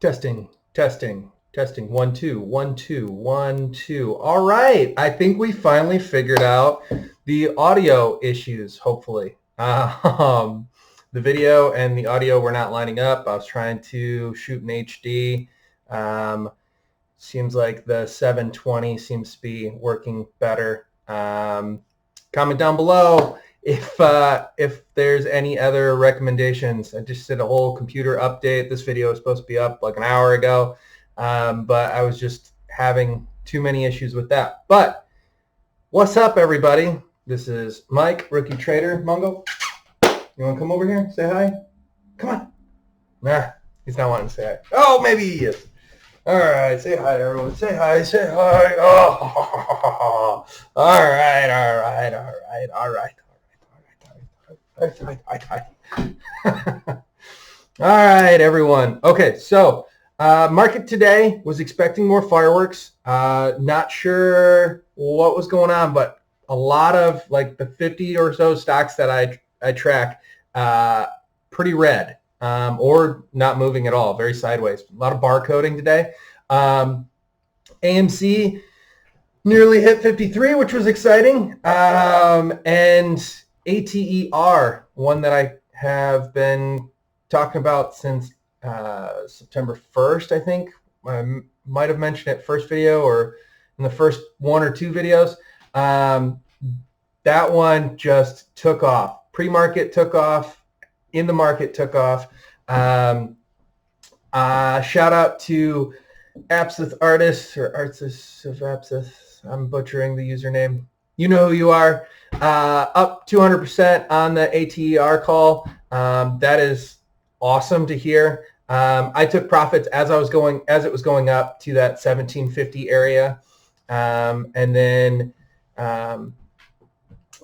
Testing, testing, testing. 1, 2, 1, 2, 1, 2. All right. I think we finally figured out the audio issues, hopefully. The video and the audio were not lining up. I was trying to shoot in HD. Seems like the 720 seems to be working better. Comment down below if there's any other recommendations. I just did a whole computer update. This video was supposed to be up like an hour ago, but I was just having too many issues with that. But what's up, everybody? This is Mike, Rookie Trader. MONGO, you want to come over here? Say hi? Come on. Nah, he's not wanting to say hi. Oh, maybe he is. All right, say hi, everyone. Say hi, say hi. Oh, all right. All right, everyone. Okay, so market today was expecting more fireworks. Not sure what was going on, but a lot of like the 50 or so stocks that I track, pretty red. Or not moving at all, very sideways. A lot of barcoding today. AMC nearly hit 53, which was exciting. And ATER, one that I have been talking about since September 1st, I think. I might have mentioned it first video or in the first 1 or 2 videos. That one just took off. Pre-market took off. In the market took off. Shout out to Absith Artists or Artists of Absith. I'm butchering the username. You know who you are. Up 200% on the ATER call. That is awesome to hear. I took profits as it was going up to that 1750 area, and then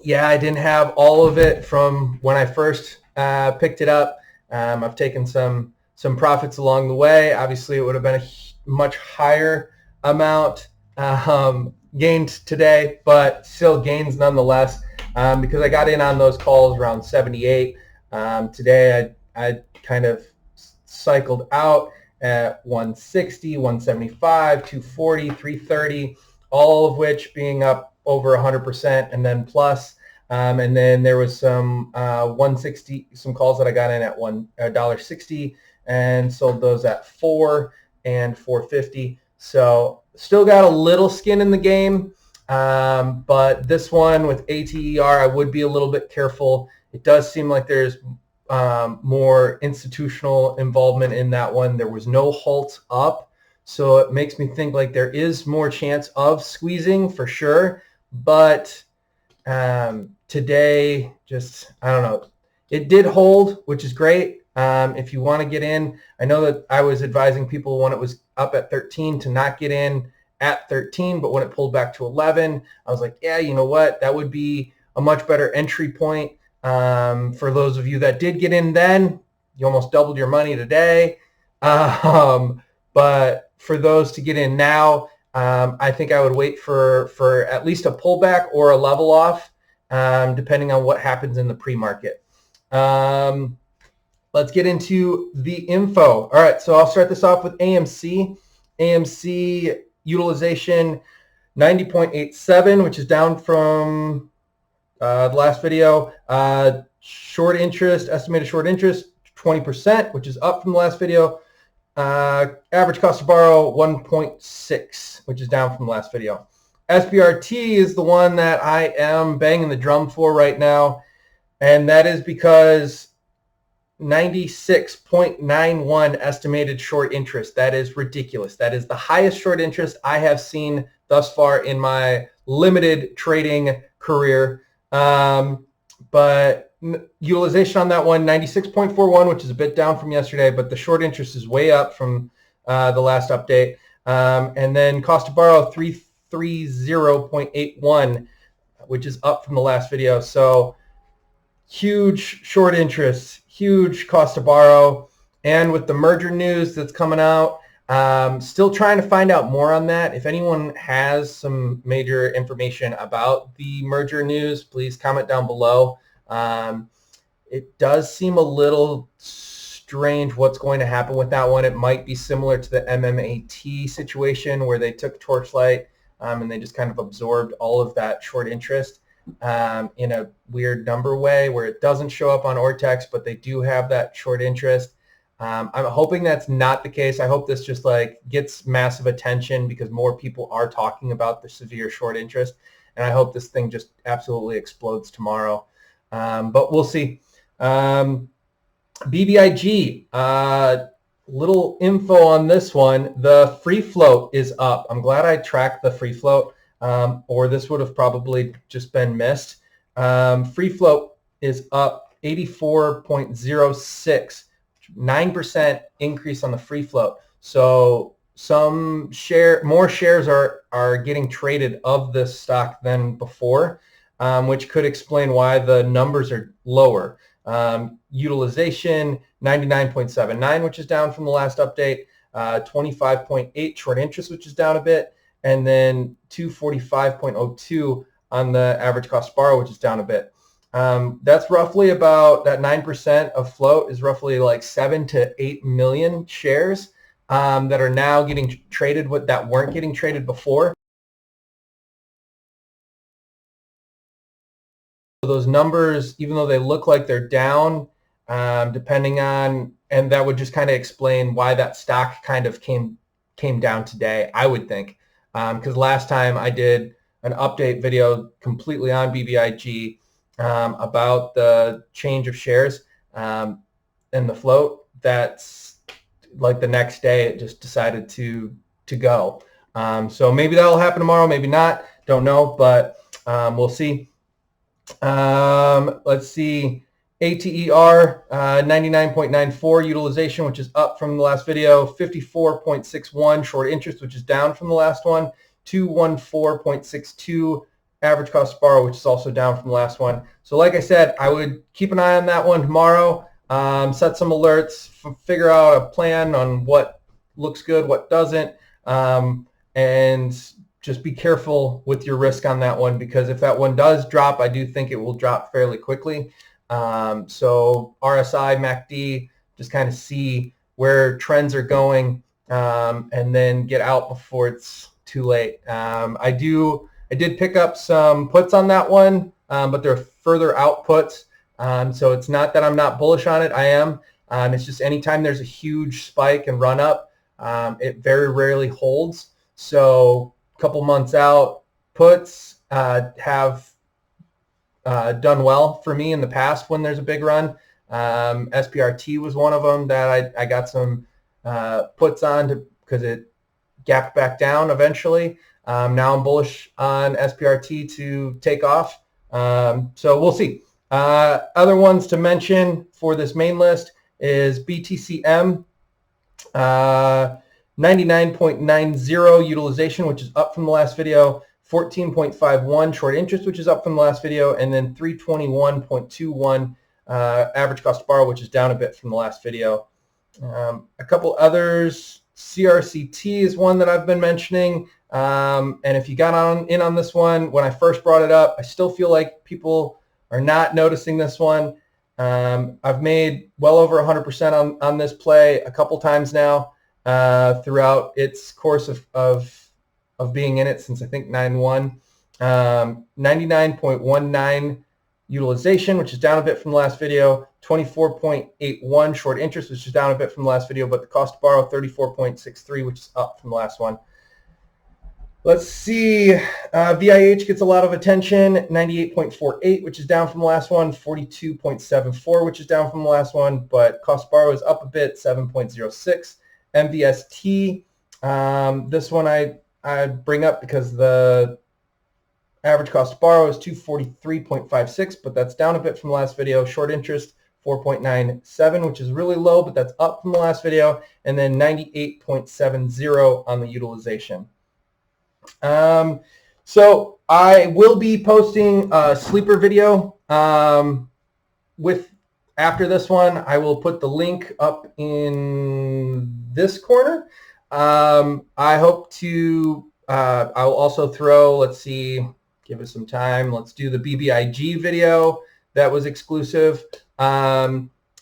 yeah, I didn't have all of it from when I first picked it up. I've taken some profits along the way. Obviously, it would have been a much higher amount gained today, but still gains nonetheless, because I got in on those calls around 78. Today, I kind of cycled out at 160, 175, 240, 330, all of which being up over 100% and then plus. And then there was some 160, some calls that I got in at $1.60 and sold those at $4 and $4.50. So still got a little skin in the game, but this one with ATER, I would be a little bit careful. It does seem like there's more institutional involvement in that one. There was no halt up, so it makes me think like there is more chance of squeezing for sure, but today, just, I don't know. It did hold, which is great. If you want to get in, I know that I was advising people when it was up at 13 to not get in at 13, but when it pulled back to 11, I was like, yeah, you know what? That would be a much better entry point. For those of you that did get in then, you almost doubled your money today. But for those to get in now, I think I would wait for at least a pullback or a level off, depending on what happens in the pre-market. Let's get into the info. All right, so I'll start this off with AMC. AMC utilization 90.87, which is down from the last video. Short interest, estimated short interest 20%, which is up from the last video. Average cost to borrow 1.6, which is down from the last video. SPRT is the one that I am banging the drum for right now, and that is because 96.91 estimated short interest. That is ridiculous. That is the highest short interest I have seen thus far in my limited trading career. But utilization on that one, 96.41, which is a bit down from yesterday, but the short interest is way up from the last update. And then cost to borrow 330.81, which is up from the last video. So huge short interest, huge cost to borrow. And with the merger news that's coming out, still trying to find out more on that. If anyone has some major information about the merger news, please comment down below. It does seem a little strange what's going to happen with that one. It might be similar to the MMAT situation where they took Torchlight and they just kind of absorbed all of that short interest in a weird number way where it doesn't show up on Ortex, but they do have that short interest. I'm hoping that's not the case. I hope this just like gets massive attention because more people are talking about the severe short interest, and I hope this thing just absolutely explodes tomorrow. But we'll see. BBIG, little info on this one. The free float is up. I'm glad I tracked the free float, or this would have probably just been missed. Free float is up 84.06, 9% increase on the free float. So more shares are getting traded of this stock than before, which could explain why the numbers are lower. Utilization 99.79, which is down from the last update, 25.8 short interest, which is down a bit, and then 245.02 on the average cost to borrow, which is down a bit. That's roughly about, that 9% of float is roughly like 7 to 8 million shares that are now getting traded that weren't getting traded before. So those numbers, even though they look like they're down, depending on, and that would just kind of explain why that stock kind of came down today, I would think, because last time I did an update video completely on BBIG about the change of shares and the float. That's like the next day it just decided to go. So maybe that'll happen tomorrow, maybe not, don't know, but we'll see. Let's see, ATER 99.94 utilization, which is up from the last video, 54.61 short interest, which is down from the last one, 214.62 average cost to borrow, which is also down from the last one. So like I said, I would keep an eye on that one tomorrow, set some alerts, figure out a plan on what looks good, what doesn't, and just be careful with your risk on that one, because if that one does drop, I do think it will drop fairly quickly. So RSI, MACD, just kind of see where trends are going, and then get out before it's too late. I did pick up some puts on that one, but they're further out puts. So it's not that I'm not bullish on it. I am. It's just anytime there's a huge spike and run up, it very rarely holds. So a couple months out, puts have done well for me in the past when there's a big run. SPRT was one of them that I got some puts on because it gapped back down eventually. Now I'm bullish on SPRT to take off. So we'll see. Other ones to mention for this main list is BTCM, 99.90 utilization, which is up from the last video, 14.51 short interest, which is up from the last video, and then 321.21 average cost to borrow, which is down a bit from the last video. A couple others, CRCT is one that I've been mentioning, and if you got in on this one when I first brought it up, I still feel like people are not noticing this one. I've made well over 100% on this play a couple times now throughout its course of being in it since I think 9/1. 99.19 utilization, which is down a bit from the last video, 24.81 short interest, which is down a bit from the last video, but the cost to borrow 34.63, which is up from the last one. Let's see, VIH gets a lot of attention, 98.48, which is down from the last one, 42.74, which is down from the last one, but cost to borrow is up a bit, 7.06. MVST, this one I bring up because the average cost to borrow is 243.56, but that's down a bit from the last video. Short interest 4.97, which is really low, but that's up from the last video, and then 98.70 on the utilization. So I will be posting a sleeper video after this one. I will put the link up in this corner. I hope to, I'll also throw, let's see, give it some time. Let's do the BBIG video that was exclusive.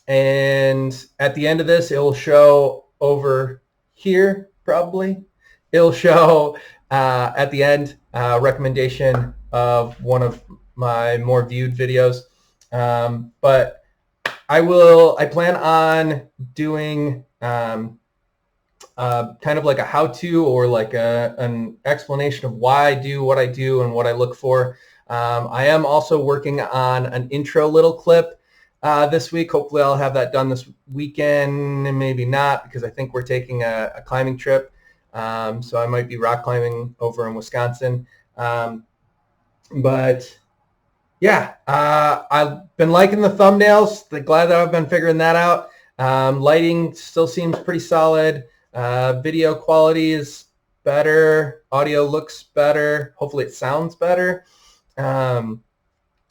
And at the end of this, it will show over here, probably. It'll show at the end recommendation of one of my more viewed videos. But I plan on doing kind of like a how-to or like an explanation of why I do what I do and what I look for. I am also working on an intro little clip this week. Hopefully I'll have that done this weekend, and maybe not, because I think we're taking a climbing trip. So I might be rock climbing over in Wisconsin. But yeah, I've been liking the thumbnails. Glad that I've been figuring that out. Lighting still seems pretty solid. Video quality is better. Audio looks better. Hopefully it sounds better. I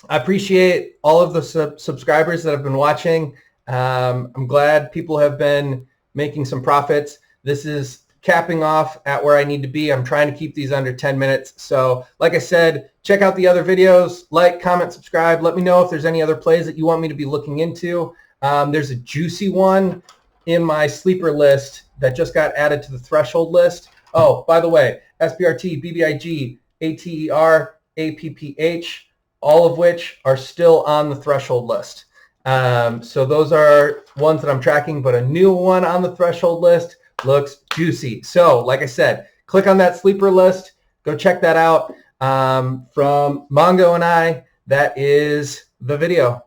appreciate all of the subscribers that have been watching. I'm glad people have been making some profits. This is capping off at where I need to be. I'm trying to keep these under 10 minutes. So like I said, check out the other videos, like, comment, subscribe. Let me know if there's any other plays that you want me to be looking into. There's a juicy one in my sleeper list that just got added to the threshold list. Oh, by the way, SPRT, BBIG, ATER, APPH, all of which are still on the threshold list. So those are ones that I'm tracking, but a new one on the threshold list looks juicy. So like I said, click on that sleeper list. Go check that out. From MONGO and I, that is the video.